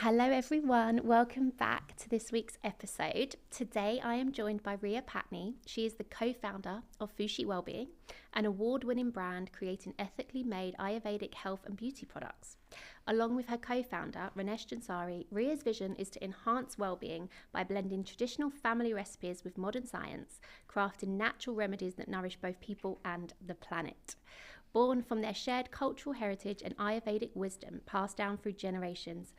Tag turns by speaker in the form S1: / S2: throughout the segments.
S1: Hello, everyone. Welcome back to this week's episode. Today, I am joined by Ria Pattni. She is the co-founder of Fushi Wellbeing, an award-winning brand creating ethically made Ayurvedic health and beauty products. Along with her co-founder, Ranesh Jansari, Ria's vision is to enhance well-being by blending traditional family recipes with modern science, crafting natural remedies that nourish both people and the planet. Born from their shared cultural heritage and Ayurvedic wisdom passed down through generations,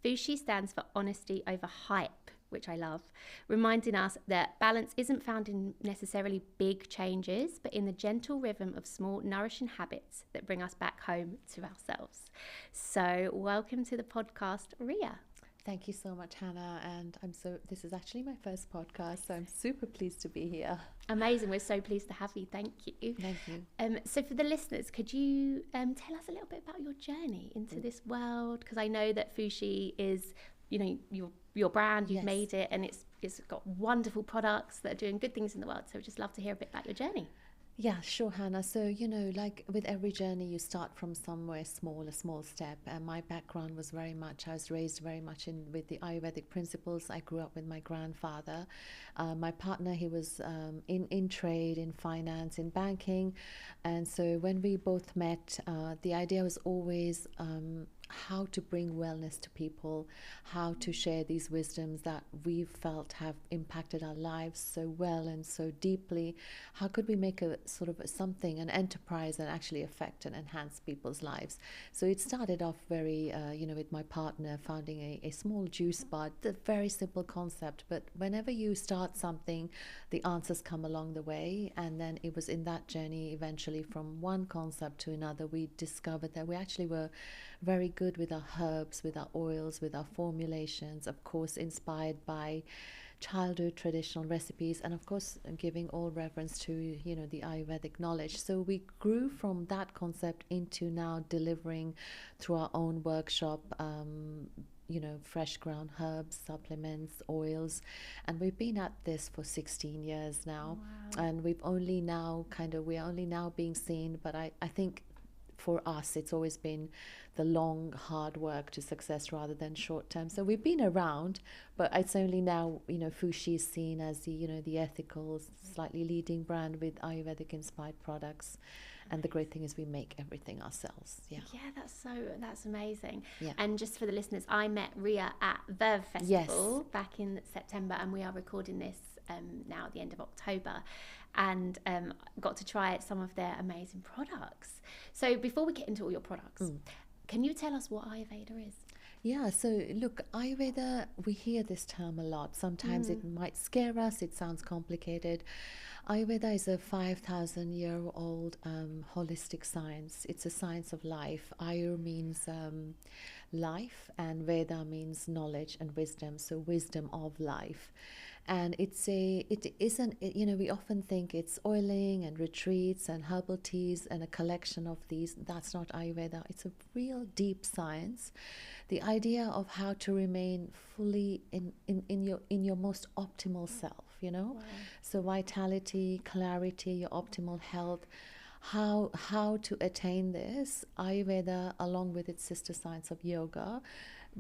S1: Fushi stands for honesty over hype, which I love, reminding us that balance isn't found in necessarily big changes, but in the gentle rhythm of small, nourishing habits that bring us back home to ourselves. So, welcome to the podcast, Ria.
S2: Thank you so much, Hannah. And this is actually my first podcast, so I'm super pleased to be here.
S1: Amazing. We're so pleased to have you. Thank you.
S2: Thank you.
S1: So for the listeners, could you tell us a little bit about your journey into this world? Because I know that Fushi is, your brand, you've made it, and it's got wonderful products that are doing good things in the world. So we'd just love to hear a bit about your journey.
S2: Yeah, sure, Hannah. So, like with every journey, you start from somewhere small, a small step. And my background was I was raised very much with the Ayurvedic principles. I grew up with my grandfather. My partner, he was in trade, in finance, in banking. And so when we both met, the idea was always how to bring wellness to people, how to share these wisdoms that we felt have impacted our lives so well and so deeply. How could we make a sort of an enterprise that actually affect and enhance people's lives? So it started off very, with my partner founding a small juice bar, a very simple concept. But whenever you start something, the answers come along the way. And then it was in that journey, eventually from one concept to another, we discovered that we actually were very good with our herbs, with our oils, with our formulations, of course inspired by childhood traditional recipes, and of course giving all reverence to the Ayurvedic knowledge. So we grew from that concept into now delivering through our own workshop fresh ground herbs, supplements, oils, and we've been at this for 16 years now.
S1: Wow.
S2: And we are only now being seen, but I think for us it's always been the long hard work to success rather than short term. So we've been around, but it's only now Fushi is seen as the ethical, slightly leading brand with Ayurvedic inspired products. And the great thing is we make everything ourselves. Yeah,
S1: That's amazing.
S2: Yeah.
S1: And just for the listeners, I met Ria at Verve Festival back in September, and we are recording this now at the end of October, and got to try some of their amazing products. So before we get into all your products, can you tell us what Ayurveda is?
S2: Yeah, so look, Ayurveda, we hear this term a lot. Sometimes it might scare us, it sounds complicated. Ayurveda is a 5,000-year-old holistic science. It's a science of life. Ayur means life, and Veda means knowledge and wisdom, so wisdom of life. And we often think it's oiling and retreats and herbal teas and a collection of these. That's not Ayurveda. It's a real deep science. The idea of how to remain fully in your most optimal self,
S1: Wow.
S2: So vitality, clarity, your optimal health. How to attain this? Ayurveda, along with its sister science of yoga,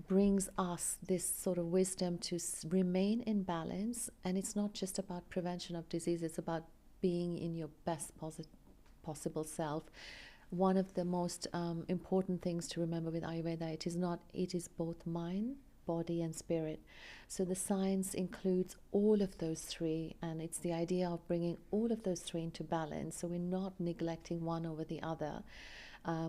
S2: brings us this sort of wisdom to remain in balance. And it's not just about prevention of disease, it's about being in your best possible self. One of the most important things to remember with Ayurveda, it is both mind, body and spirit. So the science includes all of those three, and it's the idea of bringing all of those three into balance, so we're not neglecting one over the other.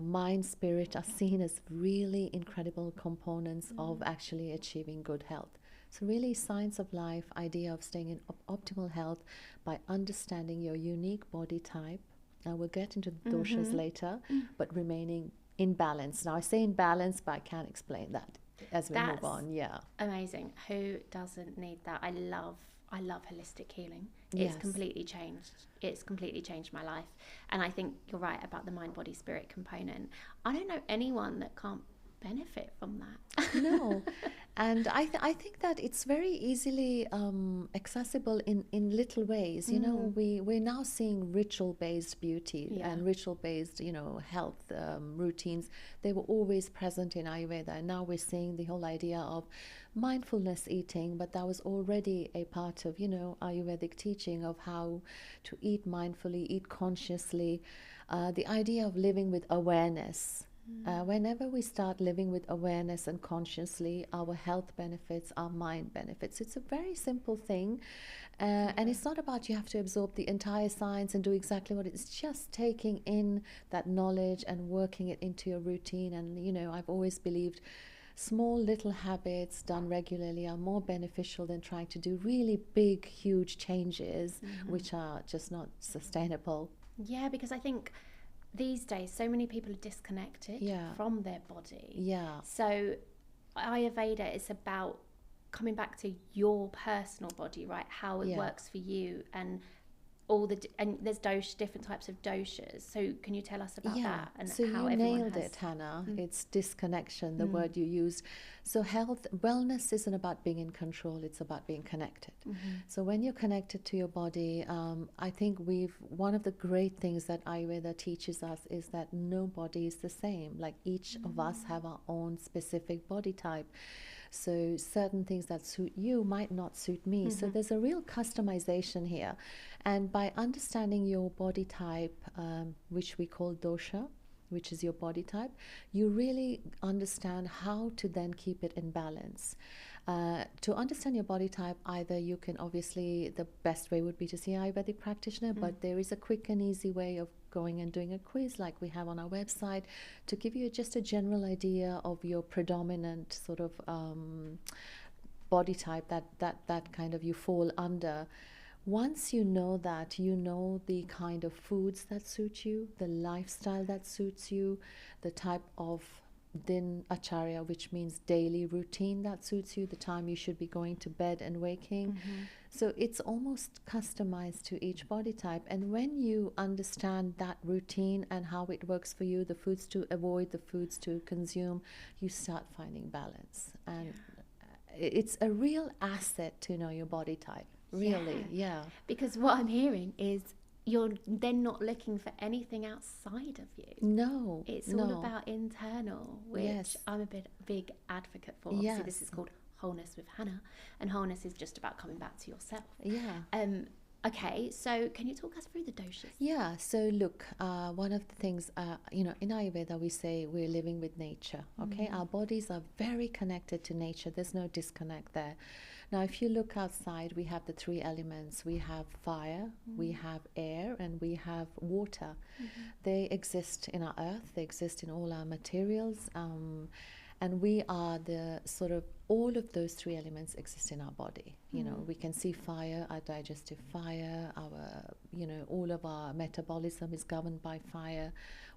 S2: Mind, spirit are seen as really incredible components of actually achieving good health. So really, science of life, idea of staying in optimal health by understanding your unique body type. Now we'll get into the doshas later, but remaining in balance. Now I say in balance, but I can't explain that as we move on. Yeah,
S1: amazing. Who doesn't need that? I love holistic healing.
S2: Yes.
S1: It's completely changed my life. And I think you're right about the mind, body, spirit component. I don't know anyone that can't benefit from that.
S2: No. And I think that it's very easily accessible in little ways. You know, we're now seeing ritual-based beauty and ritual-based, you know, health routines. They were always present in Ayurveda, and now we're seeing the whole idea of mindfulness eating, but that was already a part of, you know, Ayurvedic teaching of how to eat mindfully, eat consciously. The idea of living with awareness. Whenever we start living with awareness and consciously, our health benefits, our mind benefits. It's a very simple thing. And it's not about you have to absorb the entire science and do exactly what it's just taking in that knowledge and working it into your routine. And, you know, I've always believed small little habits done regularly are more beneficial than trying to do really big, huge changes, which are just not sustainable.
S1: Yeah, because I think these days so many people are disconnected from their body.
S2: Yeah.
S1: So Ayurveda is about coming back to your personal body, right? How it works for you, and all the and there's different types of doshas. So can you tell us about that and
S2: so
S1: how
S2: you
S1: everyone
S2: nailed
S1: has...
S2: it, Hannah. It's disconnection, the word you used. So wellness isn't about being in control, it's about being connected. So when you're connected to your body, I think one of the great things that Ayurveda teaches us is that no body is the same. Like each of us have our own specific body type. So certain things that suit you might not suit me. So there's a real customization here. And by understanding your body type, which we call dosha, which is your body type, you really understand how to then keep it in balance. To understand your body type, either you can obviously, the best way would be to see an Ayurvedic practitioner, but there is a quick and easy way of going and doing a quiz like we have on our website to give you just a general idea of your predominant sort of body type that kind of you fall under. Once you know that, you know the kind of foods that suit you, the lifestyle that suits you, the type of din acharya, which means daily routine that suits you, the time you should be going to bed and waking. So it's almost customized to each body type. And when you understand that routine and how it works for you, the foods to avoid, the foods to consume, you start finding balance. And it's a real asset to know your body type. Really,
S1: Because what I'm hearing is you're then not looking for anything outside of you.
S2: No.
S1: It's all about internal, which I'm a big advocate for. Obviously, this is called Wholeness with Hannah, and wholeness is just about coming back to yourself. Okay, so can you talk us through the doshas?
S2: Yeah, so look, one of the things, you know, in Ayurveda we say we're living with nature, okay? Our bodies are very connected to nature. There's no disconnect there. Now, if you look outside, we have the three elements. We have fire, we have air, and we have water. They exist in our earth, they exist in all our materials, and we are the sort of, all of those three elements exist in our body. You know, we can see fire, our digestive fire, our, you know, all of our metabolism is governed by fire.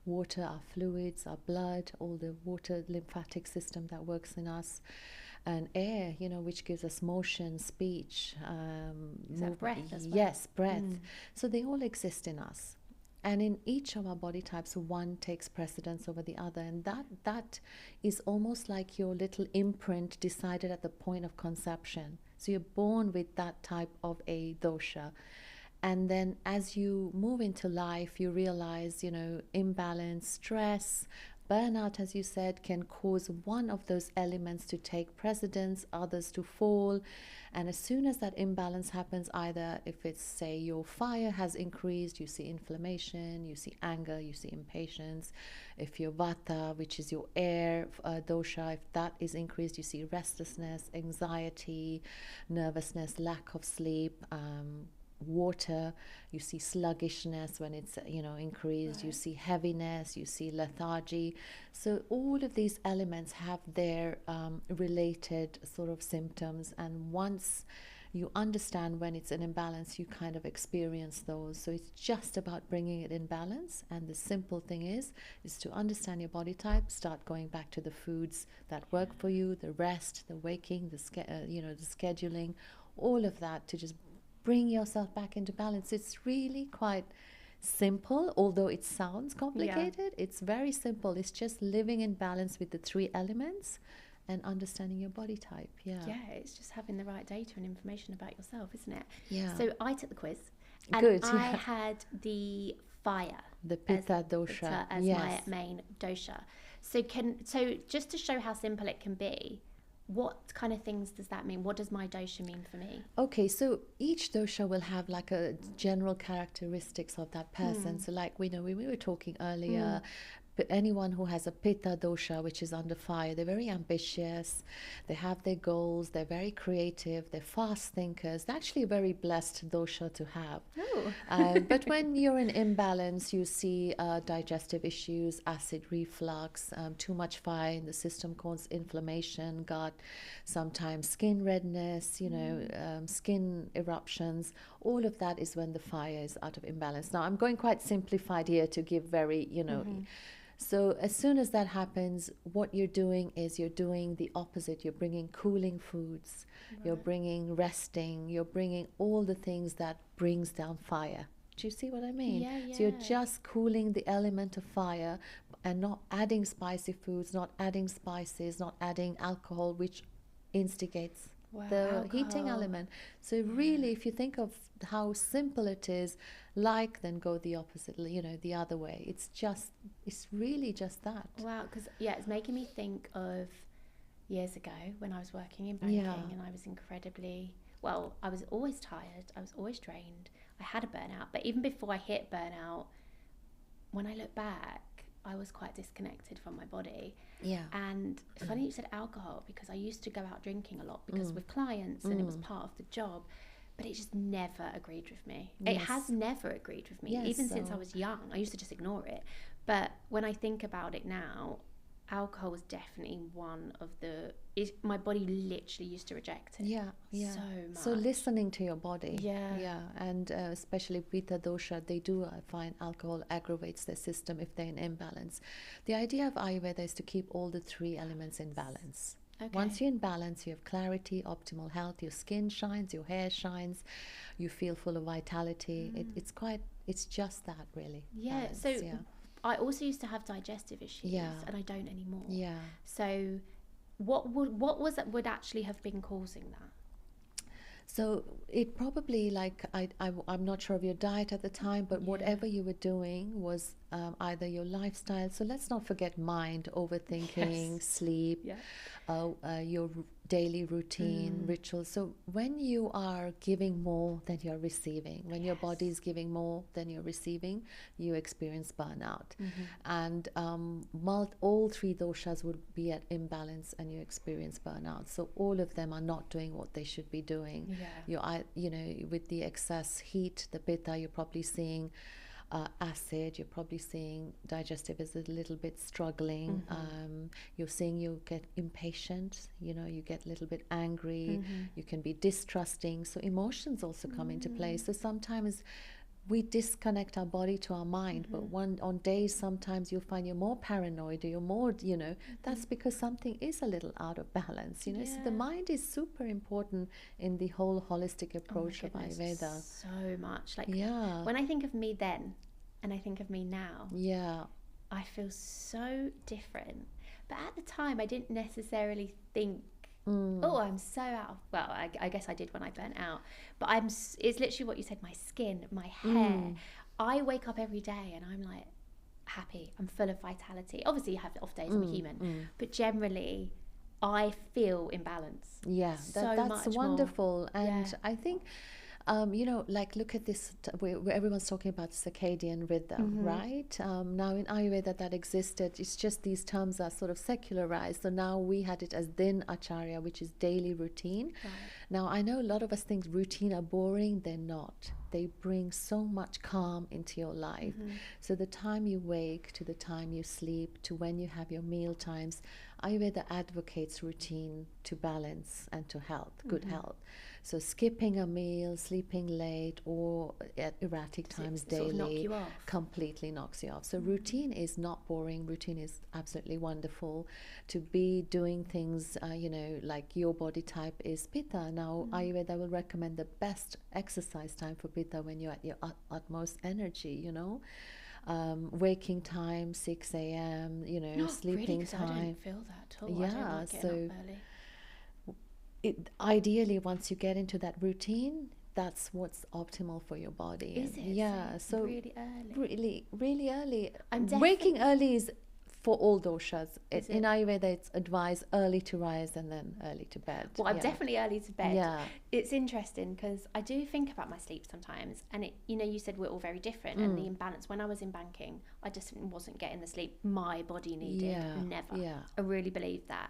S2: Water, our fluids, our blood, all the water lymphatic system that works in us. And air, you know, which gives us motion, speech,
S1: is that breath as well?
S2: Yes, breath. So they all exist in us. And in each of our body types, one takes precedence over the other. And that is almost like your little imprint decided at the point of conception. So you're born with that type of a dosha. And then as you move into life, you realize, you know, imbalance, stress, burnout, as you said, can cause one of those elements to take precedence, others to fall. And as soon as that imbalance happens, either if it's, say, your fire has increased, you see inflammation, you see anger, you see impatience. If your vata, which is your air dosha, if that is increased, you see restlessness, anxiety, nervousness, lack of sleep, water, you see sluggishness when it's, you know, increased, you see heaviness, you see lethargy. So all of these elements have their related sort of symptoms, and once you understand when it's an imbalance, you kind of experience those. So it's just about bringing it in balance, and the simple thing is to understand your body type, start going back to the foods that work for you, the rest, the waking, the scheduling, all of that, to just bring yourself back into balance. It's really quite simple, although it sounds complicated. It's very simple. It's just living in balance with the three elements and understanding your body type.
S1: Yeah, it's just having the right data and information about yourself, isn't it?
S2: Yeah.
S1: So I took the quiz, and
S2: Good.
S1: I had the fire,
S2: The pitta dosha.
S1: as
S2: Yes.
S1: my main dosha. So just to show how simple it can be, what kind of things does that mean? What does my dosha mean for me?
S2: Okay, so each dosha will have like a general characteristics of that person. So like we were talking earlier, but anyone who has a pitta dosha, which is under fire, they're very ambitious, they have their goals, they're very creative, they're fast thinkers. They're actually a very blessed dosha to have. But when you're in imbalance, you see digestive issues, acid reflux, too much fire in the system causes inflammation, gut, sometimes skin redness, skin eruptions. All of that is when the fire is out of imbalance. Now, I'm going quite simplified here to give very, So as soon as that happens, what you're doing is you're doing the opposite. You're bringing cooling foods, you're bringing resting, you're bringing all the things that brings down fire. Do you see what I mean?
S1: Yeah.
S2: So you're just cooling the element of fire and not adding spicy foods, not adding spices, not adding alcohol, which instigates the heating element. So really, if you think of how simple it is, then go the opposite, the other way. It's really just that.
S1: Wow, because it's making me think of years ago when I was working in banking, and I was I was always tired, I was always drained, I had a burnout, but even before I hit burnout, when I look back, I was quite disconnected from my body.
S2: Yeah.
S1: And funny you said alcohol, because I used to go out drinking a lot because with clients and it was part of the job, but it just never agreed with me. It has never agreed with me, even since I was young. I used to just ignore it. But when I think about it now, alcohol was definitely one of my body literally used to reject it.
S2: Yeah.
S1: So much.
S2: So listening to your body.
S1: Yeah.
S2: And especially pitta dosha, they do find alcohol aggravates their system if they're in imbalance. The idea of Ayurveda is to keep all the three elements in balance. Okay. Once you're in balance, you have clarity, optimal health, your skin shines, your hair shines, you feel full of vitality. It's just that, really.
S1: Yeah. Balance, I also used to have digestive issues, and I don't anymore.
S2: Yeah.
S1: So what would actually have been causing that?
S2: So it probably, I'm not sure of your diet at the time, but whatever you were doing was either your lifestyle. So let's not forget mind, overthinking, sleep, your daily routine, rituals. So when you are giving more than you're receiving, when your body is giving more than you're receiving, you experience burnout. And all three doshas would be at imbalance and you experience burnout. So all of them are not doing what they should be doing. With the excess heat, the pitta, you're probably seeing acid, you're probably seeing digestive is a little bit struggling. You're seeing you get impatient, you get a little bit angry, you can be distrusting. So emotions also come into play. So sometimes we disconnect our body to our mind, but on days sometimes you'll find you're more paranoid, or you're more, that's because something is a little out of balance, So the mind is super important in the whole holistic approach of Ayurveda.
S1: So much. When I think of me then and I think of me now, I feel so different. But at the time I didn't necessarily think, I'm so out. Well, I guess I did when I burnt out. But it's literally what you said, my skin, my hair. I wake up every day and I'm like happy. I'm full of vitality. Obviously, you have off days, I'm a human. But generally, I feel in balance.
S2: Yeah, that's wonderful.
S1: More.
S2: And I think, look at this, where everyone's talking about circadian rhythm, right? Now in Ayurveda that existed, it's just these terms are sort of secularized. So now we had it as din acharya, which is daily routine. Right. Now I know a lot of us think routine are boring. They're not. They bring so much calm into your life. So the time you wake to the time you sleep to when you have your meal times, Ayurveda advocates routine to balance and to health, good health. So skipping a meal, sleeping late, or at erratic times daily
S1: sort of knock you off?
S2: Completely knocks you off. So routine is not boring. Routine is absolutely wonderful. To be doing things, like your body type is pitta. Now Ayurveda will recommend the best exercise time for pitta when you're at your utmost energy, Waking time 6 a.m. You know, sleeping
S1: really, 'cause I
S2: time.
S1: don't feel that at all. I
S2: Yeah,
S1: don't like getting up early.
S2: Ideally, once you get into that routine, that's what's optimal for your body.
S1: Is
S2: And
S1: it?
S2: yeah, so
S1: really early.
S2: really early.
S1: I'm
S2: Waking early is for all doshas.
S1: Is
S2: In
S1: it?
S2: Ayurveda, it's advised early to rise and then early to bed.
S1: Well, I'm
S2: Yeah.
S1: definitely early to bed.
S2: Yeah.
S1: It's interesting because I do think about my sleep sometimes, and it, you know, you said we're all very different, and the imbalance. When I was in banking, I just wasn't getting the sleep my body needed.
S2: Yeah,
S1: Never.
S2: yeah.
S1: I really believe that.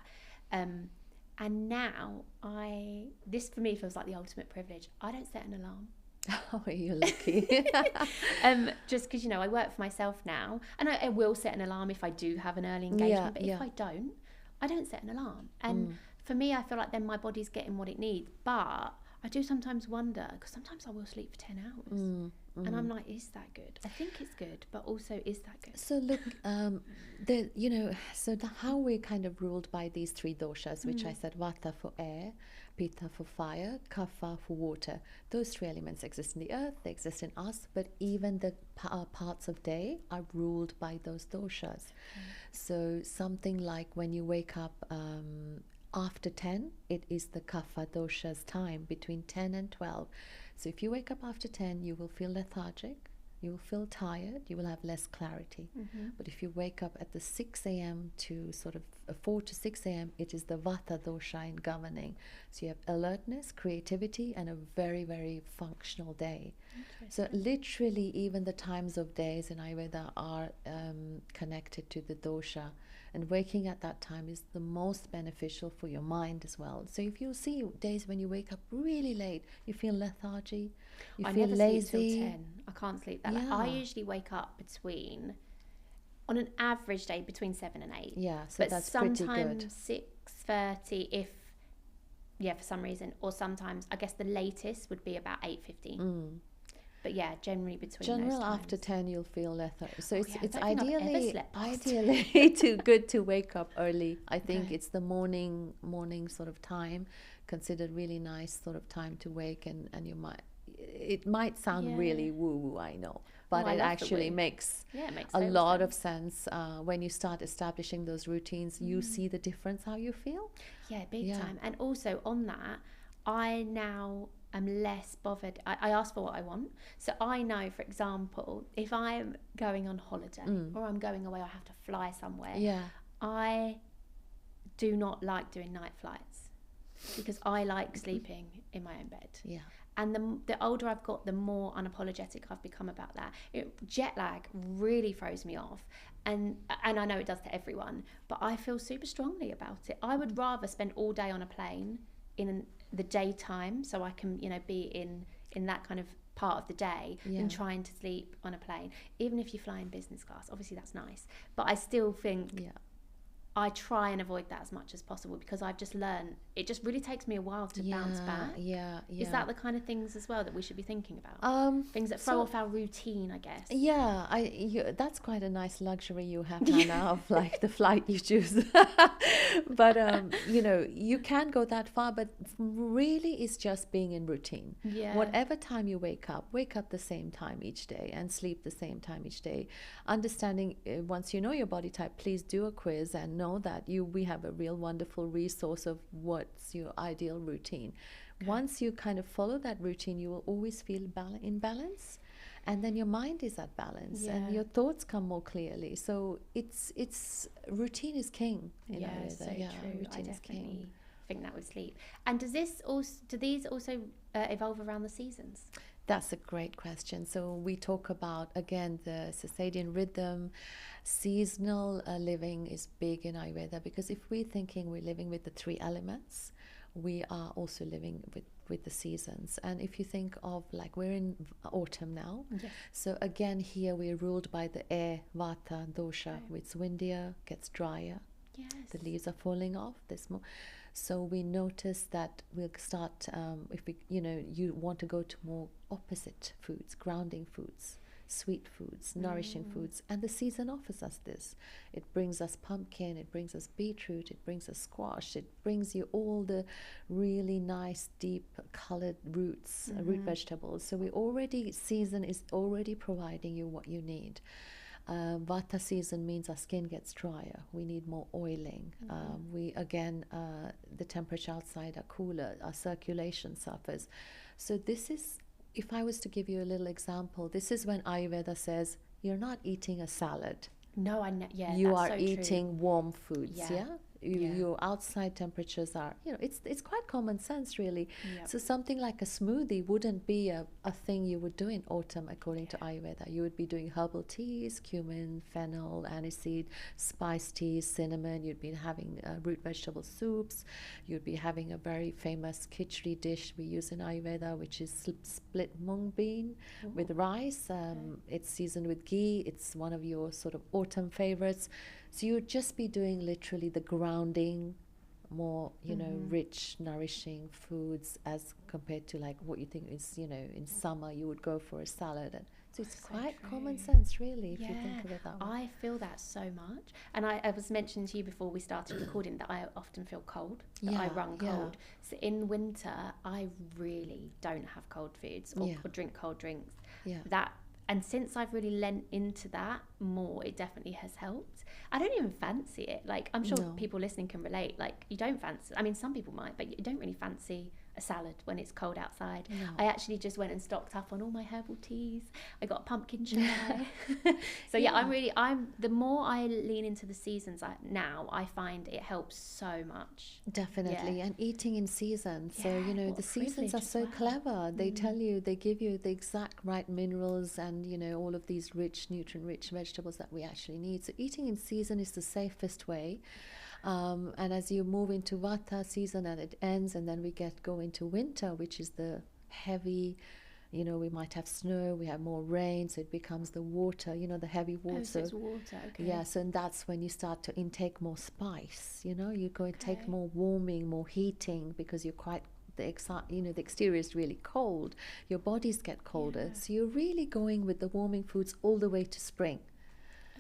S1: And now this for me feels like the ultimate privilege. I don't set an alarm.
S2: Oh, you're lucky.
S1: Just because, you know, I work for myself now, and I will set an alarm if I do have an early engagement, but if I don't set an alarm. And for me, I feel like then my body's getting what it needs. But I do sometimes wonder, because sometimes I will sleep for 10 hours. And I'm like, is that good? I think it's good, but also, is that good?
S2: So look, how we're kind of ruled by these three doshas, which I said, vata for air, pitta for fire, kapha for water. Those three elements exist in the earth, they exist in us, but even the parts of day are ruled by those doshas. So something like when you wake up after 10, it is the kapha dosha's time, between 10 and 12. So if you wake up after 10, you will feel lethargic, you will feel tired, you will have less clarity. But if you wake up at the 6 a.m. to sort of 4 to 6 a.m., it is the vata dosha in governing. So you have alertness, creativity, and a very, very functional day. So literally even the times of days in Ayurveda are connected to the dosha. And waking at that time is the most beneficial for your mind as well. So if you see days when you wake up really late, you feel lethargy, you feel
S1: never
S2: lazy.
S1: sleep till 10. I can't sleep that late. I usually wake up on an average day, between 7 and 8.
S2: Yeah, so that's pretty good.
S1: Sometimes 6:30 for some reason, or sometimes I guess the latest would be about 8:15. But yeah, generally between those times.
S2: After 10 you'll feel lethargy. So it's
S1: I don't think I've ever
S2: ideally
S1: slept past
S2: good to wake up early. I think it's the morning sort of time considered really nice sort of time to wake, and it might sound really woo-woo, I know, but it actually makes a lot of sense. When you start establishing those routines, you see the difference how you feel.
S1: Yeah, big time. And also on that, I now am less bothered. I ask for what I want. So I know, for example, if I'm going on holiday or I'm going away, I have to fly somewhere. I do not like doing night flights because I like sleeping in my own bed. And the older I've got, the more unapologetic I've become about that. Jet lag really throws me off. And I know it does to everyone, but I feel super strongly about it. I would rather spend all day on a plane in the daytime, so I can, you know, be in that kind of part of the day than trying to sleep on a plane. Even if you fly in business class, obviously that's nice, but I still think I try and avoid that as much as possible, because I've just learned it just really takes me a while to bounce back. Is that the kind of things as well that we should be thinking about? Things that throw off our routine, I guess.
S2: That's quite a nice luxury you have, Hannah, of like the flight you choose. But you know, you can go that far, but really it's just being in routine. Whatever time you wake up the same time each day and sleep the same time each day. Understanding once you know your body type, please do a quiz and know that we have a real wonderful resource of what's your ideal routine. Once you kind of follow that routine, you will always feel in balance, and then your mind is at balance and your thoughts come more clearly. So it's routine is king in Ayurveda.
S1: So true. I definitely think that with sleep. And do these also evolve around the seasons?
S2: That's a great question. So we talk about, again, the circadian rhythm. Seasonal living is big in Ayurveda, because if we're thinking we're living with the three elements, we are also living with the seasons. And if you think of, like, we're in autumn now, so again here we're ruled by the air, vata, dosha. It's windier, gets drier, the leaves are falling off. There's more. So we notice that we'll start, if we, you want to go to more opposite foods, grounding foods, sweet foods, nourishing foods. And the season offers us this. It brings us pumpkin, it brings us beetroot, it brings us squash, it brings you all the really nice, deep colored roots, root vegetables. So season is already providing you what you need. Vata season means our skin gets drier. We need more oiling. The temperature outside are cooler. Our circulation suffers. So this is, if I was to give you a little example, this is when Ayurveda says you're not eating a salad.
S1: No, I know. Yeah,
S2: You
S1: that's
S2: are
S1: so
S2: eating
S1: true.
S2: warm foods.
S1: Yeah.
S2: Yeah.
S1: Yeah.
S2: Your outside temperatures are, it's quite common sense, really.
S1: Yep.
S2: So something like a smoothie wouldn't be a thing you would do in autumn, according to Ayurveda. You would be doing herbal teas, cumin, fennel, aniseed, spice teas, cinnamon. You'd be having root vegetable soups. You'd be having a very famous khichdi dish we use in Ayurveda, which is split mung bean with rice. It's seasoned with ghee. It's one of your sort of autumn favorites. So you would just be doing literally the grounding, more, rich, nourishing foods as compared to like what you think is, in summer you would go for a salad. And so it's quite common sense, really, if you think of it that way.
S1: I feel that so much. And I was mentioning to you before we started recording that I often feel cold, that I run cold. So in winter, I really don't have cold foods or drink cold drinks. And since I've really lent into that more, it definitely has helped. I don't even fancy it. Like, I'm sure people listening can relate. Like, you don't fancy, I mean, some people might, but you don't really fancy a salad when it's cold outside.
S2: No.
S1: I actually just went and stocked up on all my herbal teas. I got pumpkin chai. So I'm the more I lean into the seasons now, I find it helps so much.
S2: Definitely. And eating in season. So, the seasons are so clever. They tell you, they give you the exact right minerals and, all of these rich, nutrient-rich vegetables that we actually need. So eating in season is the safest way. And as you move into Vata season and it ends, and then we go into winter, which is the heavy, we might have snow, we have more rain, so it becomes the water, the heavy water.
S1: Oh, so it's water, okay.
S2: Yes, and that's when you start to intake more spice, you go and take more warming, more heating, because you're quite, the exterior is really cold, your bodies get colder. So you're really going with the warming foods all the way to spring.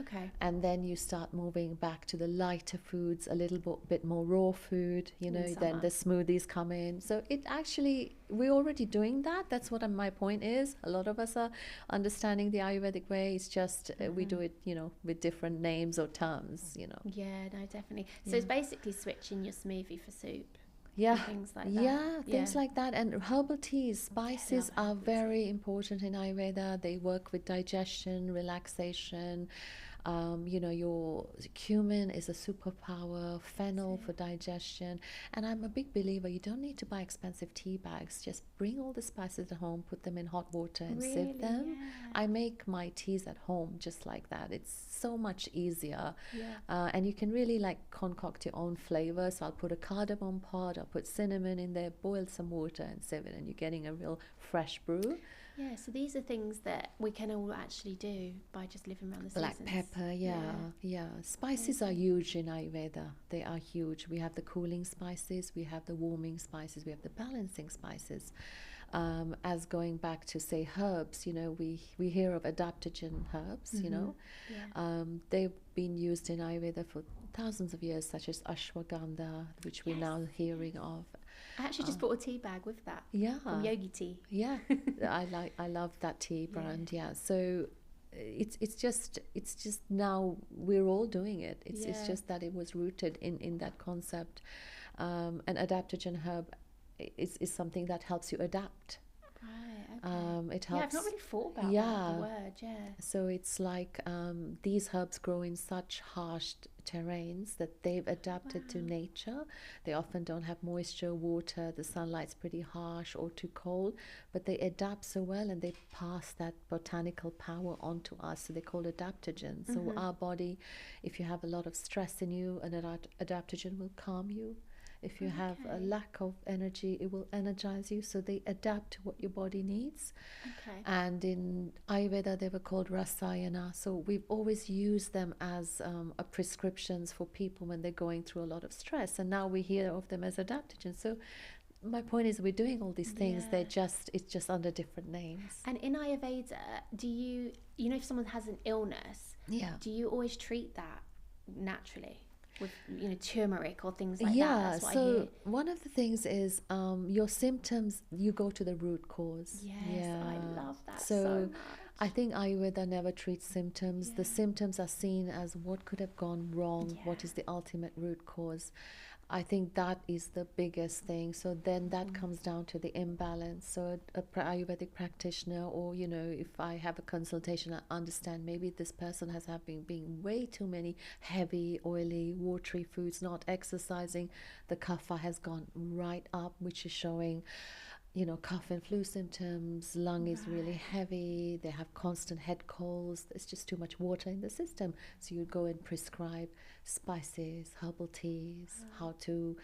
S1: Okay.
S2: And then you start moving back to the lighter foods, a little bit more raw food, then the smoothies come in. So it actually, we're already doing that. That's what my point is. A lot of us are understanding the Ayurvedic way. It's just we do it, with different names or terms,
S1: Yeah, no, definitely. So it's basically switching your smoothie for soup. Things like that.
S2: Things like that. And herbal teas, spices are very important in Ayurveda. They work with digestion, relaxation. Your cumin is a superpower, fennel for digestion. And I'm a big believer, you don't need to buy expensive tea bags. Just bring all the spices at home, put them in hot water and sieve them. I make my teas at home just like that. It's so much easier. And you can really concoct your own flavor. So I'll put a cardamom pod, I'll put cinnamon in there, boil some water and sieve it, and you're getting a real fresh brew.
S1: Yeah, so these are things that we can all actually do by just living around the seasons.
S2: Black pepper, Spices are huge in Ayurveda. They are huge. We have the cooling spices, we have the warming spices, we have the balancing spices. As going back to, say, herbs, we hear of adaptogen herbs, they've been used in Ayurveda for thousands of years, such as ashwagandha, which we're now hearing of.
S1: I actually just bought a tea bag with that. From Yogi Tea.
S2: I love that tea brand. So it's just now we're all doing it. It's just that it was rooted in that concept. An adaptogen herb is something that helps you adapt.
S1: Right. Okay.
S2: It helps.
S1: I've not really thought about that, the word.
S2: So it's like these herbs grow in such harsh terrains that they've adapted to nature. They often don't have moisture, water, the sunlight's pretty harsh or too cold, but they adapt so well and they pass that botanical power onto us. So they're called adaptogens. So our body, if you have a lot of stress in you, an adaptogen will calm you. If you have a lack of energy, it will energize you. So they adapt to what your body needs. And in Ayurveda, they were called rasayana. So we've always used them as prescriptions for people when they're going through a lot of stress. And now we hear of them as adaptogens. So my point is, we're doing all these things. It's just under different names.
S1: And in Ayurveda, do you if someone has an illness, do you always treat that naturally? With turmeric or things like that. That's what I hear.
S2: One of the things is your symptoms, you go to the root cause.
S1: I love that so much.
S2: I think Ayurveda never treats symptoms. The symptoms are seen as what could have gone wrong, what is the ultimate root cause. I think that is the biggest thing. So then that comes down to the imbalance. So Ayurvedic practitioner, or if I have a consultation, I understand maybe this person has been way too many heavy, oily, watery foods, not exercising. The kapha has gone right up, which is showing cough and flu symptoms, lung is really heavy, they have constant head colds, there's just too much water in the system. So you go and prescribe spices, herbal teas, how to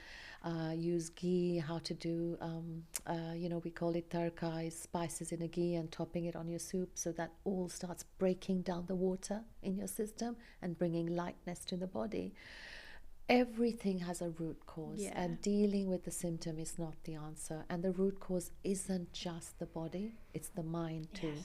S2: use ghee, how to do, we call it tarka, spices in a ghee and topping it on your soup, so that all starts breaking down the water in your system and bringing lightness to the body. Everything has a root cause, and dealing with the symptom is not the answer. And the root cause isn't just the body, it's the mind too.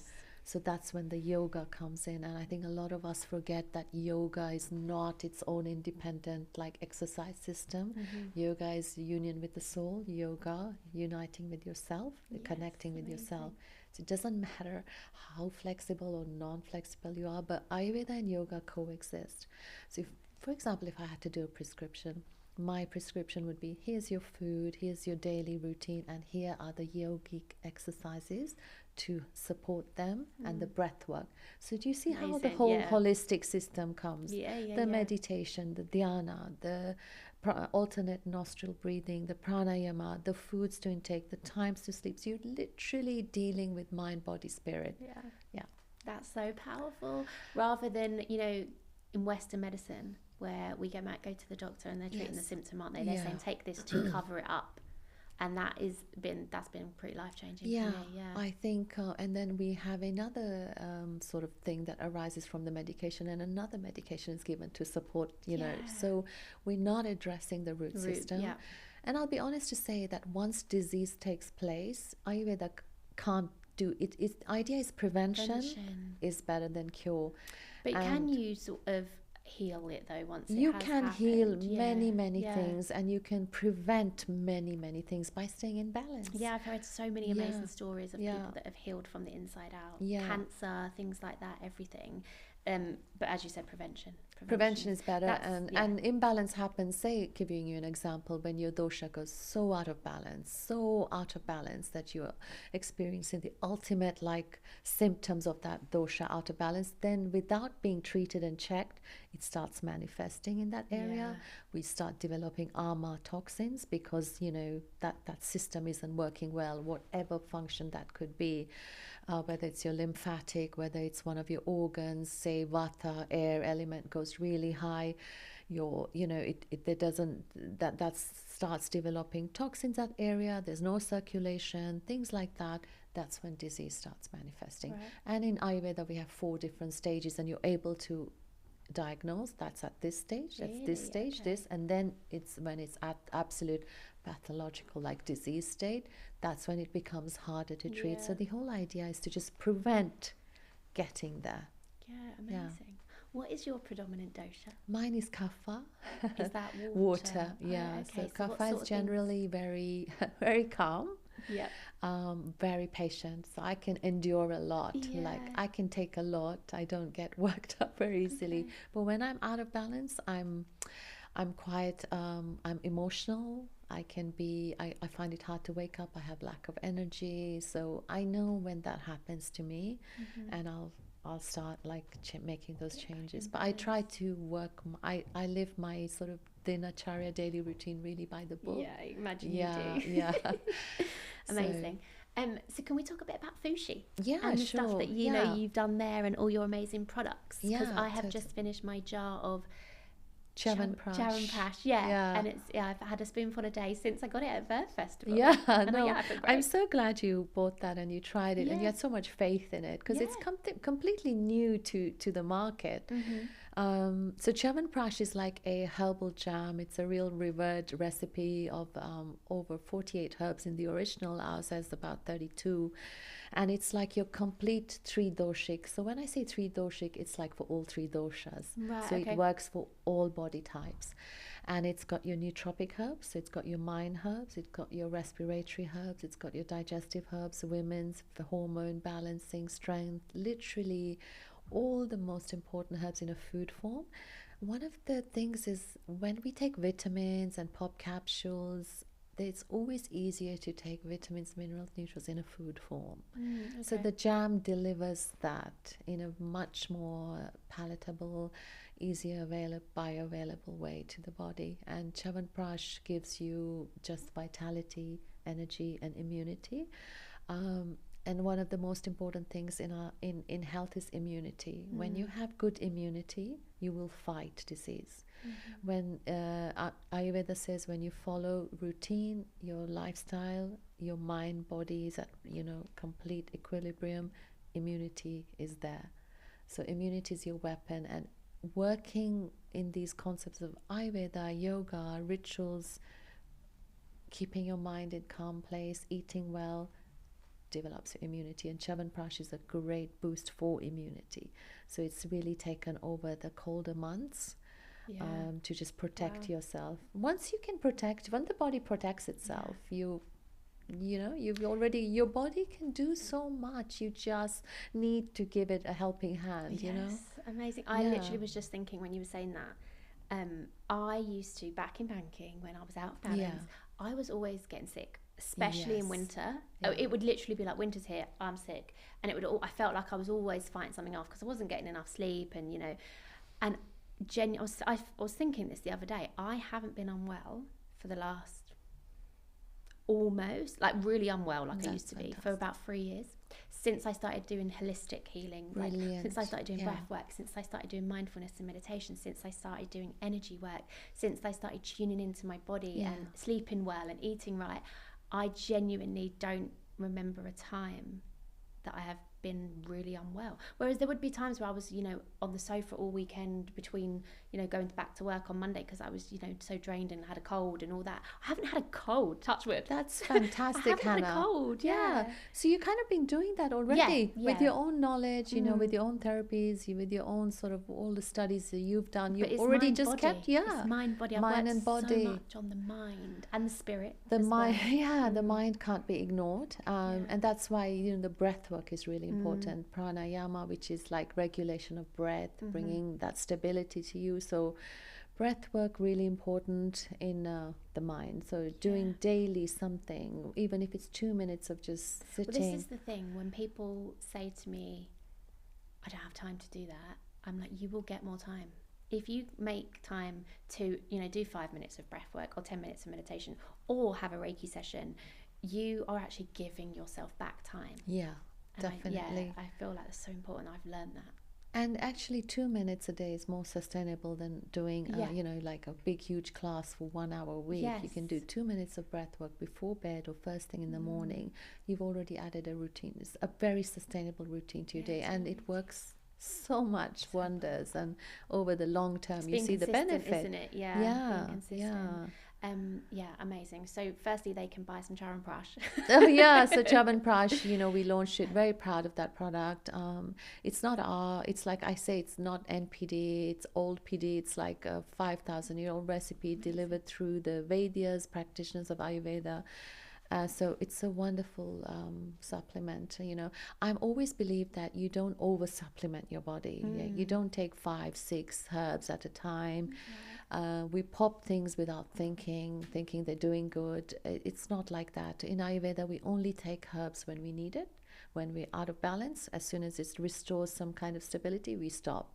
S2: So that's when the yoga comes in. And I think a lot of us forget that yoga is not its own independent exercise system. Yoga is union with the soul, yoga uniting with yourself, connecting with yourself. So it doesn't matter how flexible or non-flexible you are, but Ayurveda and yoga coexist. So for example, if I had to do a prescription, my prescription would be, here's your food, here's your daily routine, and here are the yogic exercises to support them, and the breath work. So do you see how the whole holistic system comes? The meditation, the dhyana, the alternate nostril breathing, the pranayama, the foods to intake, the times to sleep. So you're literally dealing with mind, body, spirit.
S1: That's so powerful. Rather than, in Western medicine, where we go to the doctor and they're treating the symptom, aren't they? They're saying take this to cover it up, and that's been pretty life-changing for me.
S2: I think and then we have another sort of thing that arises from the medication, and another medication is given to support, so we're not addressing the root system. And I'll be honest to say that once disease takes place, Ayurveda can't do it. The idea is prevention is better than cure.
S1: But can you sort of heal it though once it
S2: you
S1: has
S2: can
S1: happened?
S2: heal many things, and you can prevent many things by staying in balance.
S1: I've heard so many amazing stories of people that have healed from the inside out. Cancer, things like that, everything. But as you said, prevention
S2: is better. And imbalance happens, say, giving you an example, when your dosha goes so out of balance that you're experiencing the ultimate symptoms of that dosha out of balance, then without being treated and checked, it starts manifesting in that area. We start developing ama toxins because that system isn't working well, whatever function that could be. Whether it's your lymphatic, whether it's one of your organs, say vata, air element goes really high, that starts developing toxins that area, there's no circulation, things like that. That's when disease starts manifesting. And in Ayurveda we have 4 different stages, and you're able to diagnose that's at this stage, that's this stage, this, and then it's when it's at absolute pathological disease state, that's when it becomes harder to treat. So the whole idea is to just prevent getting there.
S1: Amazing. What is your predominant dosha?
S2: Mine is kapha.
S1: Is that
S2: water? So kapha is generally very very calm, very patient, so I can endure a lot. I can take a lot, I don't get worked up very easily. But when I'm out of balance, I'm quite I'm emotional. I find it hard to wake up. I have lack of energy. So I know when that happens to me, and I'll start making those changes. But I try to work. I live my sort of dinacharya daily routine really by the book.
S1: I imagine you do. Amazing. So can we talk a bit about Fushi? And the stuff that you've done there, and all your amazing products. Because I have just finished my jar of Chyawanprash, and it's I've had a spoonful a day since I got it at Birth Festival.
S2: I'm so glad you bought that and you tried it, and you had so much faith in it, because it's completely new to the market. So Chyawanprash is like a herbal jam. It's a real revered recipe of over 48 herbs. In the original, ours has about 32. And it's like your complete three doshik. So when I say three doshik, it's like for all three doshas.
S1: Right,
S2: So it
S1: okay.
S2: works for all body types. And it's got your nootropic herbs, so it's got your mind herbs, it's got your respiratory herbs, it's got your digestive herbs, women's, the hormone balancing, strength, literally all the most important herbs in a food form. One of the things is when we take vitamins and pop capsules, it's always easier to take vitamins, minerals, nutrients in a food form. So
S1: Okay.
S2: the jam delivers that in a much more palatable, easier bioavailable way to the body. And Chyawanprash gives you just vitality, energy, and immunity. And one of the most important things in health is immunity. When you have good immunity, you will fight disease. When Ayurveda says when you follow routine, your lifestyle, your mind, body is at complete equilibrium, immunity is there. So immunity is your weapon, and working in these concepts of Ayurveda, yoga, rituals, keeping your mind in calm place, eating well, develops your immunity. And Chyawanprash is a great boost for immunity. So it's really taken over the colder months to just protect yourself. Once you can protect, when the body protects itself, you've already, your body can do so much. You just need to give it a helping hand.
S1: Amazing. I literally was just thinking when you were saying that, I used to, back in banking, when I was out of balance, I was always getting sick, especially in winter. It would literally be like, winter's here, I'm sick. And I felt like I was always fighting something off because I wasn't getting enough sleep. And and I was thinking this the other day. I haven't been unwell for the last, almost, like really unwell like I used to be, for about 3 years, since I started doing holistic healing. Since I started doing breath work, since I started doing mindfulness and meditation, since I started doing energy work, since I started tuning into my body and sleeping well and eating right. I genuinely don't remember a time that I have been really unwell. Whereas there would be times where I was, on the sofa all weekend between, going back to work on Monday because I was, so drained and had a cold and all that. I haven't had a cold, touch wood.
S2: That's fantastic,
S1: I haven't
S2: Hannah.
S1: had a cold,
S2: So you kind of been doing that already with your own knowledge, with your own therapies, with your own sort of all the studies that you've done. You've already just
S1: body.
S2: kept,
S1: It's mind, body. I've
S2: mind
S1: worked
S2: and body.
S1: so much on the mind and the spirit.
S2: The mind, the mind can't be ignored, and that's why the breath work is really important. Pranayama, which is like regulation of breath, bringing that stability to you. So breath work really important in the mind. So doing daily something, even if it's 2 minutes of just sitting.
S1: Well, this is the thing, when people say to me, I don't have time to do that, I'm like, you will get more time. If you make time to, do 5 minutes of breath work or 10 minutes of meditation or have a Reiki session, you are actually giving yourself back time.
S2: Yeah, definitely.
S1: I feel like that's so important. I've learned that.
S2: And actually 2 minutes a day is more sustainable than doing, like a big, huge class for 1 hour a week. You can do 2 minutes of breath work before bed or first thing in the morning. You've already added a routine. It's a very sustainable routine to your day, and it works so much wonders. And over the long term, you see the benefit,
S1: isn't it? Being consistent. Amazing. So firstly, they can buy some Chyawanprash.
S2: So Chyawanprash, we launched it, very proud of that product. It's not it's like I say, it's not NPD, it's old PD. It's like a 5,000-year-old recipe delivered through the Vedyas, practitioners of Ayurveda. So it's a wonderful supplement. I've always believed that you don't over supplement your body. You don't take 5, 6 herbs at a time. We pop things without thinking they're doing good. It's not like that. In Ayurveda, we only take herbs when we need it, when we're out of balance. As soon as it restores some kind of stability, we stop.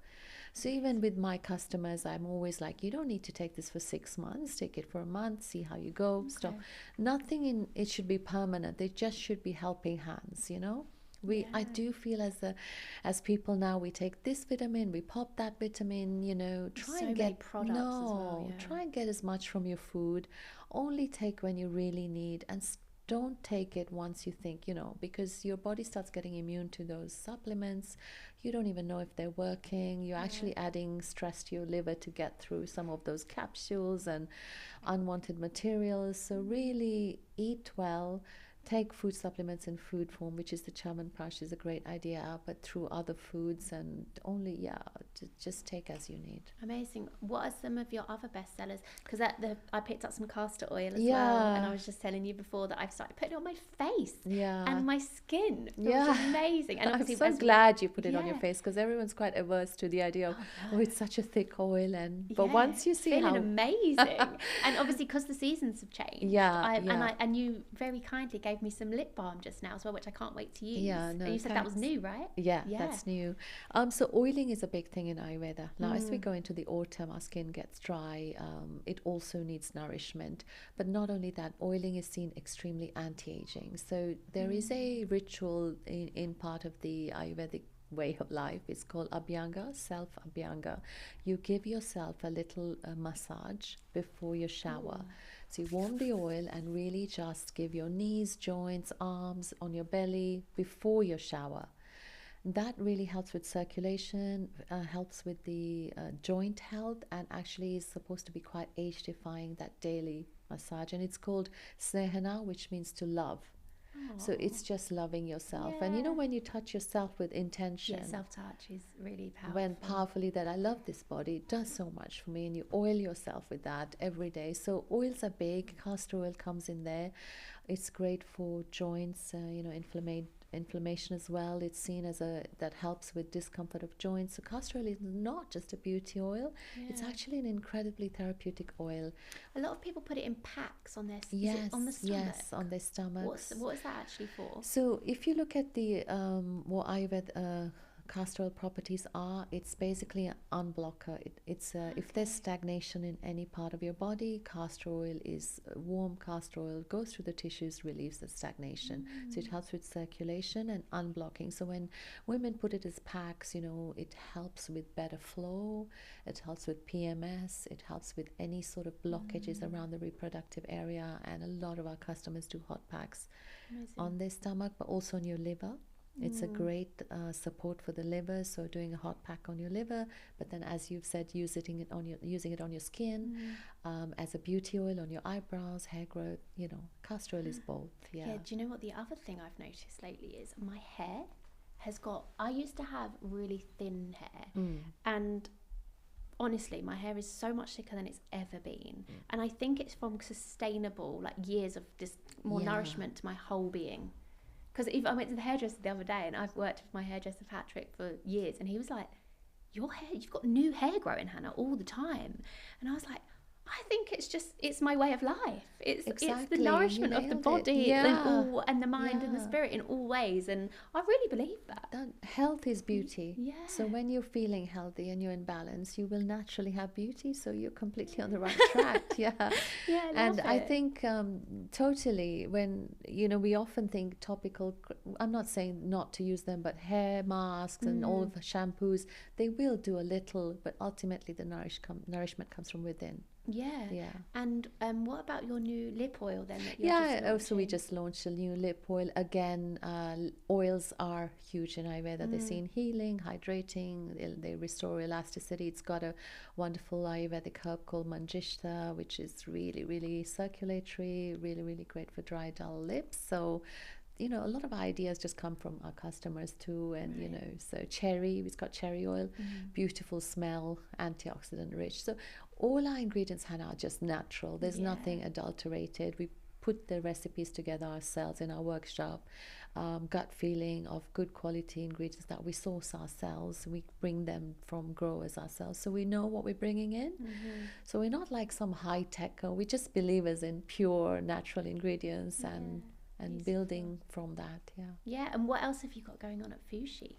S2: So even with my customers, I'm always like, you don't need to take this for 6 months. Take it for a month, see how you go. Stop. Nothing in it should be permanent. They just should be helping hands, I do feel as people now, we take this vitamin, we pop that vitamin, try and get
S1: products as well,
S2: try and get as much from your food. Only take when you really need, and don't take it once you think, because your body starts getting immune to those supplements. You don't even know if they're working. You're actually adding stress to your liver to get through some of those capsules and unwanted materials. So really eat well. Take food supplements in food form, which is the Chyawanprash is a great idea, but through other foods, and only, just take as you need.
S1: Amazing. What are some of your other bestsellers? Because I picked up some castor oil as well, and I was just telling you before that I've started putting it on my face and my skin. Which is amazing. And
S2: I'm so glad you put it on your face, because everyone's quite averse to the idea of, it's such a thick oil, but once you see
S1: feeling amazing. And obviously because the seasons have changed. And you very kindly gave me some lip balm just now as well, which I can't wait to use. And you said that was new, right?
S2: Yeah, that's new. So oiling is a big thing in Ayurveda. Now, as we go into the autumn, our skin gets dry. It also needs nourishment. But not only that, oiling is seen extremely anti-aging. So there is a ritual in part of the Ayurvedic way of life. It's called Abhyanga, self-Abhyanga. You give yourself a little massage before your shower. So you warm the oil and really just give your knees, joints, arms, on your belly before your shower. That really helps with circulation, helps with the joint health, and actually is supposed to be quite age-defying, that daily massage. And it's called Snehana, which means to love. So it's just loving yourself. And when you touch yourself with intention,
S1: self-touch is really powerful.
S2: When powerfully that I love this body, it does so much for me, and you oil yourself with that every day. So oils are big. Castor oil comes in there. It's great for joints, inflammation as well. It's seen as that helps with discomfort of joints. So castor oil is not just a beauty oil. It's actually an incredibly therapeutic oil.
S1: A lot of people put it in packs on their
S2: on the stomach.
S1: Yes,
S2: on their stomachs.
S1: What is that actually for?
S2: So if you look at the what Ayurveda castor oil properties are, it's basically an unblocker. If there's stagnation in any part of your body, castor oil is warm. Castor oil goes through the tissues, relieves the stagnation. So it helps with circulation and unblocking. So when women put it as packs, it helps with better flow. It helps with PMS. It helps with any sort of blockages around the reproductive area. And a lot of our customers do hot packs on their stomach, but also on your liver. It's a great support for the liver, so doing a hot pack on your liver, but then, as you've said, using it on your skin, as a beauty oil on your eyebrows, hair growth. Castor oil is both.
S1: Do you know what the other thing I've noticed lately is? My hair I used to have really thin hair, and honestly, my hair is so much thicker than it's ever been. And I think it's from sustainable, years of just more nourishment to my whole being. Because I went to the hairdresser the other day, and I've worked with my hairdresser Patrick for years, and he was like, you've got new hair growing, Hannah, all the time. And I was like, I think it's my way of life. It's the nourishment of the body and the mind and the spirit in all ways. And I really believe that.
S2: Health is beauty. So when you're feeling healthy and you're in balance, you will naturally have beauty. So you're completely on the right track. I think totally, when, we often think topical, I'm not saying not to use them, but hair masks and all of the shampoos, they will do a little, but ultimately the nourishment comes from within.
S1: And what about your new lip oil then?
S2: So we just launched a new lip oil. Again, oils are huge in Ayurveda. They're seen healing, hydrating, they restore elasticity. It's got a wonderful Ayurvedic herb called Manjishta, which is really, really circulatory, really, really great for dry, dull lips. So a lot of ideas just come from our customers too. And so we've got cherry oil, beautiful smell, antioxidant rich. So all our ingredients, Hannah, are just natural. There's nothing adulterated. We put the recipes together ourselves in our workshop. Gut feeling of good quality ingredients that we source ourselves. We bring them from growers ourselves, so we know what we're bringing in. So we're not like some high tech. We're just believers in pure natural ingredients and building from that.
S1: And what else have you got going on at Fushi?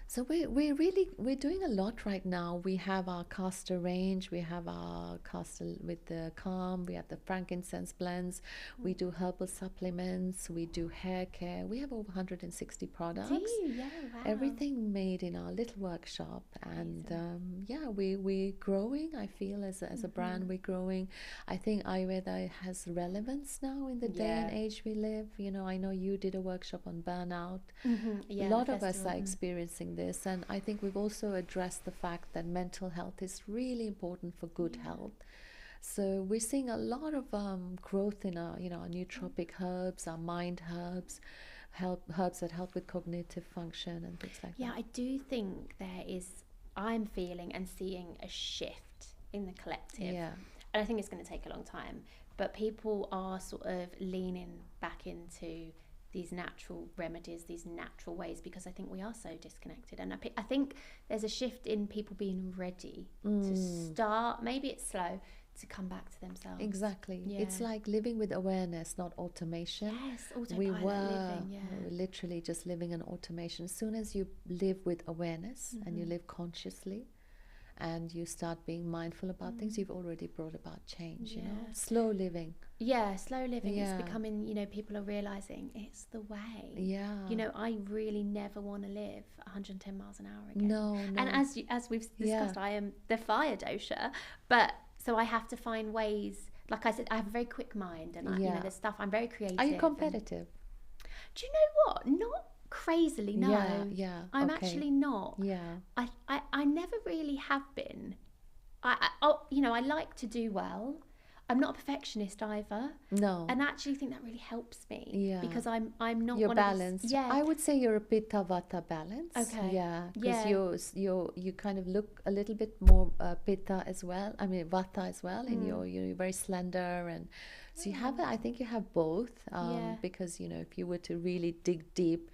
S2: So we're doing a lot right now. We have our castor range, we have our castor with the calm, we have the frankincense blends, we do herbal supplements, we do hair care. We have over 160 products.
S1: Do you? Yeah, wow.
S2: Everything made in our little workshop, and yeah, we're growing. I feel as a brand, we're growing. I think Ayurveda has relevance now in the day and age we live. You know, I know you did a workshop on burnout.
S1: Yeah,
S2: A lot of us are experiencing this, and I think we've also addressed the fact that mental health is really important for good health. So we're seeing a lot of growth in our, you know, our nootropic herbs, our mind herbs, herbs that help with cognitive function and things like that.
S1: Yeah, I do think I'm feeling and seeing a shift in the collective.
S2: Yeah.
S1: And I think it's going to take a long time, but people are sort of leaning back into these natural remedies, these natural ways, because I think we are so disconnected. And I think there's a shift in people being ready to start, maybe it's slow, to come back to themselves.
S2: Exactly.
S1: Yeah.
S2: It's like living with awareness, not automation.
S1: Yes, autopilot
S2: we were
S1: living, yeah.
S2: literally just living in automation. As soon as you live with awareness and you live consciously and you start being mindful about things, you've already brought about change, you know. Slow living.
S1: Yeah, slow living. It's becoming, you know, people are realizing it's the way.
S2: Yeah.
S1: You know, I really never want to live 110 miles an hour again.
S2: No.
S1: And as we've discussed, I am the fire dosha, but so I have to find ways. Like I said, I have a very quick mind, and you know, there's stuff. I'm very creative.
S2: Are you competitive?
S1: Do you know what? Not crazily, no.
S2: Yeah.
S1: I'm actually not.
S2: Yeah.
S1: I never really have been. You know, I like to do well. I'm not a perfectionist either.
S2: No.
S1: And I actually think that really helps me.
S2: Yeah.
S1: Because I'm not
S2: you're
S1: one
S2: balanced.
S1: Of this,
S2: I would say you're a pitta vata balance.
S1: Okay.
S2: Yeah. Because you kind of look a little bit more pitta as well. I mean vata as well. And you're very slender, and so you have. I think you have both. Because you know, if you were to really dig deep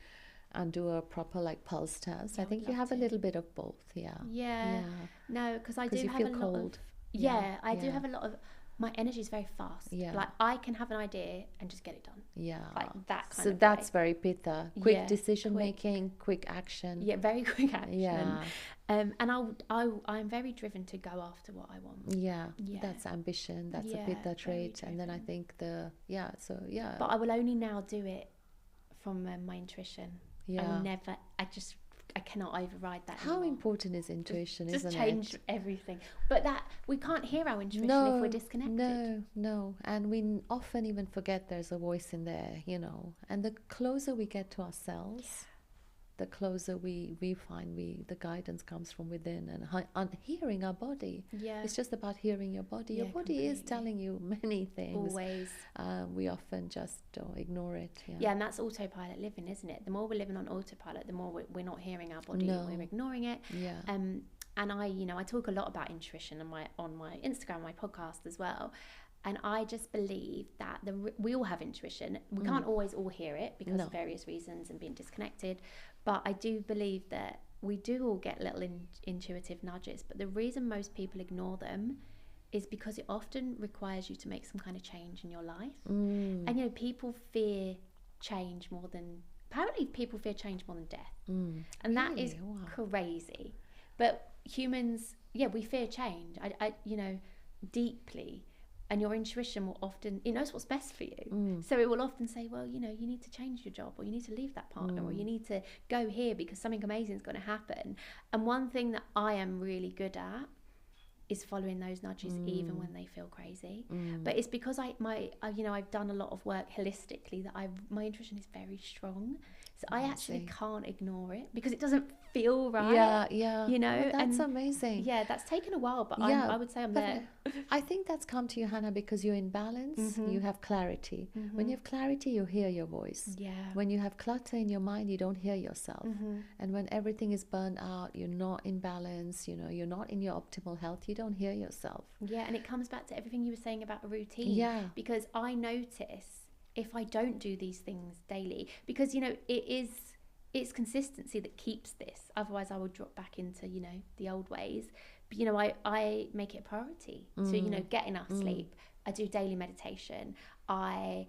S2: and do a proper like pulse test, I think you have a little bit of both. Yeah.
S1: No, because I do
S2: you
S1: have
S2: feel
S1: a lot
S2: cold.
S1: of. I do have a lot of. My energy is very fast.
S2: Yeah.
S1: Like I can have an idea and just get it done.
S2: Yeah.
S1: Like that kind
S2: so
S1: of
S2: that's
S1: way.
S2: very pitta. Quick decision making, quick action.
S1: Yeah, very quick action.
S2: Yeah.
S1: And I'm very driven to go after what I want.
S2: Yeah. That's ambition. That's a pitta trait. And then I think But
S1: I will only now do it from my intuition.
S2: Yeah.
S1: I cannot override that.
S2: How
S1: anymore.
S2: important is intuition,
S1: just
S2: isn't
S1: change
S2: it?
S1: everything. But that we can't hear our intuition if we're disconnected.
S2: No. And we often even forget there's a voice in there, you know. And the closer we get to ourselves, the closer we find the guidance comes from within, and hearing our body.
S1: Yeah.
S2: It's just about hearing your body. Your body is telling you many things.
S1: Always.
S2: We often just ignore it.
S1: Yeah, and that's autopilot living, isn't it? The more we're living on autopilot, the more we're not hearing our body.
S2: No.
S1: We're ignoring it.
S2: Yeah.
S1: And I talk a lot about intuition on my Instagram, my podcast as well. And I just believe that we all have intuition. We can't always all hear it because of various reasons and being disconnected. But I do believe that we do all get little intuitive nudges. But the reason most people ignore them is because it often requires you to make some kind of change in your life. And, you know, people fear change more than... Apparently people fear change more than death. And that is crazy. But humans, we fear change. I you know, deeply. And your intuition will often, it knows what's best for you. So it will often say, well, you know, you need to change your job, or you need to leave that partner, or you need to go here because something amazing is going to happen. And one thing that I am really good at is following those nudges even when they feel crazy. But it's because I've done a lot of work holistically that my intuition is very strong. So I actually can't ignore it because it doesn't feel right.
S2: Yeah.
S1: You know,
S2: well, that's amazing.
S1: Yeah, that's taken a while, but I would say I'm there.
S2: I think that's come to you, Hannah, because you're in balance. You have clarity. When you have clarity, you hear your voice.
S1: Yeah.
S2: When you have clutter in your mind, you don't hear yourself. And when everything is burned out, you're not in balance. You know, you're not in your optimal health. You don't hear yourself.
S1: Yeah, and it comes back to everything you were saying about a routine.
S2: Yeah.
S1: Because I notice if I don't do these things daily, because, you know, it's consistency that keeps this. Otherwise I would drop back into, you know, the old ways. But, you know, I make it a priority to, you know, get enough sleep. I do daily meditation. I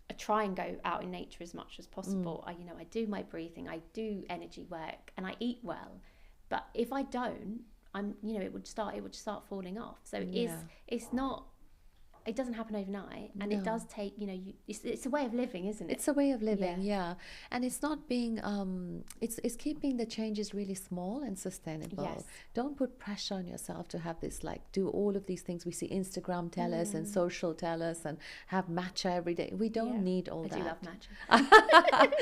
S1: I try and go out in nature as much as possible. I do my breathing, I do energy work, and I eat well. But if I don't, it would start falling off. So it's not, it doesn't happen overnight, and it does take, it's a way of living, isn't it?
S2: It's a way of living, yeah. And it's not being, it's keeping the changes really small and sustainable.
S1: Yes.
S2: Don't put pressure on yourself to have this, like, do all of these things we see Instagram tell us and social tell us, and have matcha every day. We don't need all that.
S1: I do love matcha.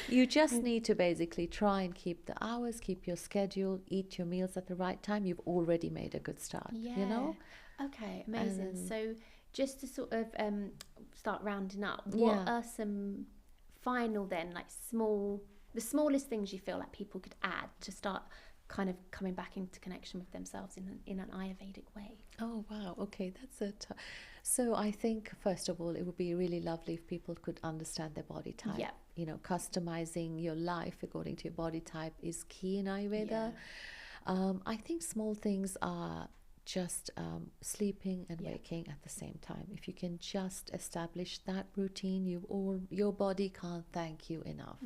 S2: You just need to basically try and keep the hours, keep your schedule, eat your meals at the right time. You've already made a good start, you know?
S1: Okay, amazing. So just to sort of start rounding up, what are some final then, like the smallest things you feel like people could add to start kind of coming back into connection with themselves in an Ayurvedic way?
S2: Oh, wow. Okay, that's it. So I think, first of all, it would be really lovely if people could understand their body type.
S1: Yeah.
S2: Customizing your life according to your body type is key in Ayurveda. I think small things are just sleeping and waking at the same time. If you can just establish that routine, your body can't thank you enough.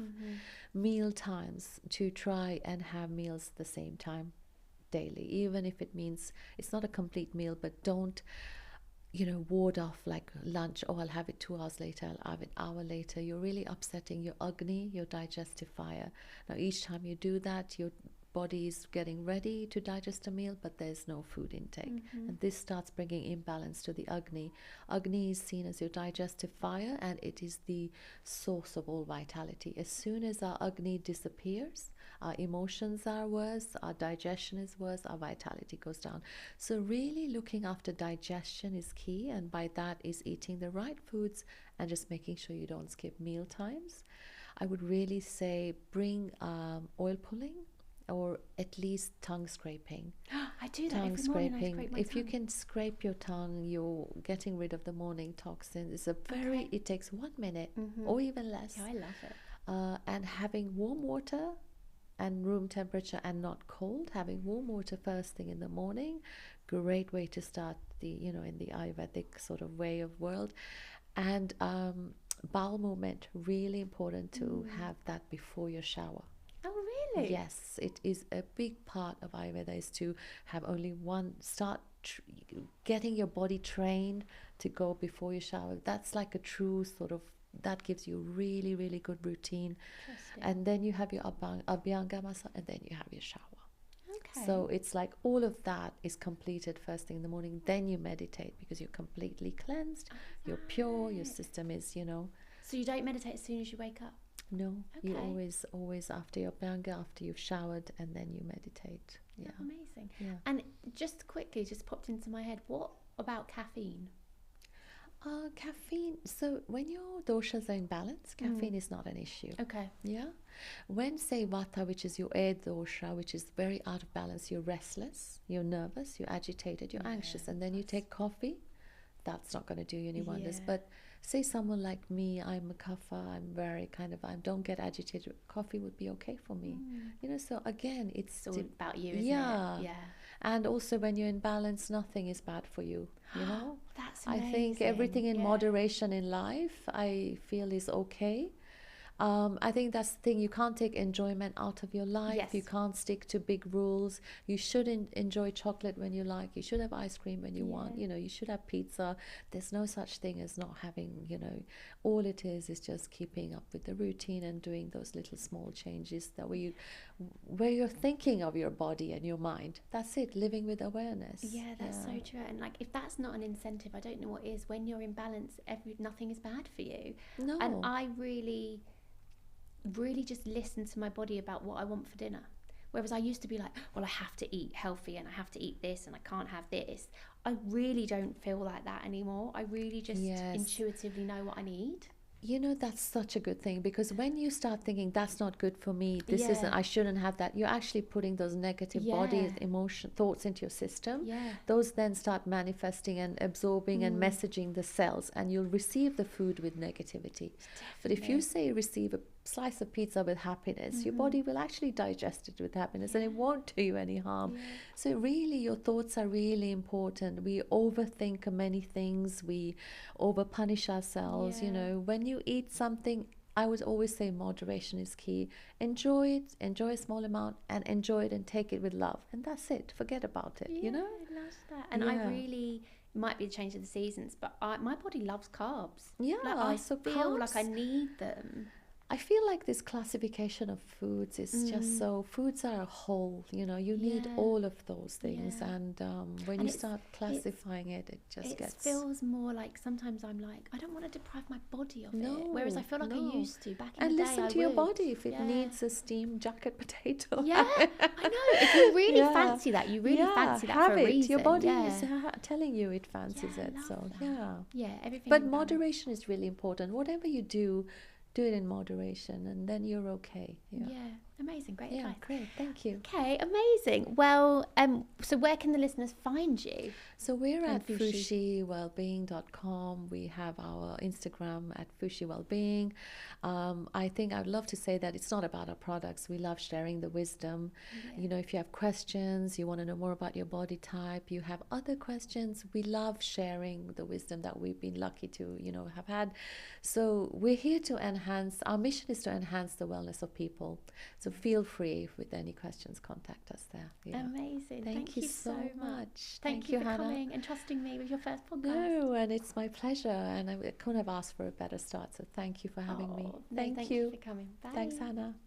S2: Meal times, to try and have meals at the same time daily, even if it means it's not a complete meal, but don't ward off like lunch. Oh, I'll have it 2 hours later, I'll have it an hour later. You're really upsetting your Agni, your digestive fire. Now each time you do that, your body is getting ready to digest a meal, but there's no food intake, and this starts bringing imbalance to the Agni. Agni is seen as your digestive fire, and it is the source of all vitality. As soon as our Agni disappears, our emotions are worse, our digestion is worse, our vitality goes down. So really looking after digestion is key, and by that is eating the right foods and just making sure you don't skip meal times. I would really say bring oil pulling, or at least tongue scraping.
S1: I do that every morning. I scrape my
S2: If
S1: tongue.
S2: you can scrape your tongue, you're getting rid of the morning toxins. It's it takes 1 minute or even less.
S1: Yeah, I love it.
S2: And having warm water and room temperature, and not cold. Having warm water first thing in the morning, great way to start in the Ayurvedic sort of way of world. And bowel movement, really important to have that before your shower.
S1: Oh, really?
S2: Yes, it is a big part of Ayurveda, is to have only one, start getting your body trained to go before you shower. That's like a true sort of, that gives you really, really good routine. And then you have your Abhyanga Masa, and then you have your shower. Okay. So it's like all of that is completed first thing in the morning. Then you meditate, because you're completely cleansed, you're pure, your system is,
S1: So you don't meditate as soon as you wake up?
S2: No, you always after your Abhyanga, after you've showered, and then you meditate. Yeah.
S1: Oh, amazing.
S2: Yeah.
S1: And just quickly, just popped into my head, what about caffeine?
S2: Caffeine. So when your doshas are in balance, caffeine is not an issue.
S1: Okay.
S2: Yeah. When, say, vata, which is your air dosha, which is very out of balance, you're restless, you're nervous, you're agitated, you're anxious, and then you take coffee, that's not going to do you any wonders. But say someone like me, I'm a kapha, I'm very I don't get agitated. Coffee would be okay for me. So again, it's
S1: all about you, isn't it?
S2: Yeah. And also when you're in balance, nothing is bad for you,
S1: That's amazing.
S2: I think everything in moderation in life, I feel, is okay. I think that's the thing. You can't take enjoyment out of your life.
S1: Yes.
S2: You can't stick to big rules. You shouldn't enjoy chocolate when you like. You should have ice cream when you want. You should have pizza. There's no such thing as not having, all it is just keeping up with the routine and doing those little small changes that where you're thinking of your body and your mind. That's it, living with awareness.
S1: Yeah, that's so true. And like, if that's not an incentive, I don't know what is. When you're in balance, nothing is bad for you.
S2: No.
S1: And I really just listen to my body about what I want for dinner. Whereas I used to be like, well, I have to eat healthy and I have to eat this and I can't have this. I really don't feel like that anymore. I really just intuitively know what I need.
S2: That's such a good thing, because when you start thinking that's not good for me, this isn't, I shouldn't have that, you're actually putting those negative body emotion thoughts into your system. Those then start manifesting and absorbing and messaging the cells, and you'll receive the food with negativity. But if you say receive a slice of pizza with happiness, your body will actually digest it with happiness, and it won't do you any harm. So really, your thoughts are really important. We overthink many things, we over punish ourselves. You know, when you eat something, I would always say moderation is key. Enjoy it, enjoy a small amount, and enjoy it and take it with love, and that's it. Forget about it. You know.
S1: I love that. And I really, might be a change of the seasons, but my body loves carbs.
S2: Yeah,
S1: like I
S2: so
S1: feel like I
S2: carbs,
S1: need them.
S2: I feel like this classification of foods is just so, foods are a whole, you know, you need all of those things. And when you start classifying it, it just gets...
S1: feels more like, sometimes I'm like, I don't want to deprime my body of it. Whereas I feel like I used to back in
S2: and
S1: the day.
S2: listen to your body if it needs a steamed jacket potato.
S1: Yeah, I know. If you really fancy that, you really fancy that
S2: have
S1: for a reason.
S2: Your body is telling you it fancies it. So
S1: everything.
S2: But moderation is really important. Whatever you do it in moderation, and then you're okay.
S1: Amazing. Great advice.
S2: Great, thank you.
S1: Okay, amazing. Well, so where can the listeners find you?
S2: So we're at fushywellbeing.com. We have our Instagram at Fushi Wellbeing. I think I'd love to say that it's not about our products. We love sharing the wisdom. You know, if you have questions, you want to know more about your body type, you have other questions, we love sharing the wisdom that we've been lucky to, you know, have had. So we're here to enhance, our mission is to enhance the wellness of people. So feel free, with any questions, contact us there.
S1: Amazing.
S2: Thank you so much.
S1: Thank you for
S2: Hannah.
S1: coming and trusting me with your first podcast.
S2: No, and it's my pleasure, and I couldn't have asked for a better start, so thank you for having me.
S1: Thank you for coming. Bye.
S2: Thanks, Hannah. Bye.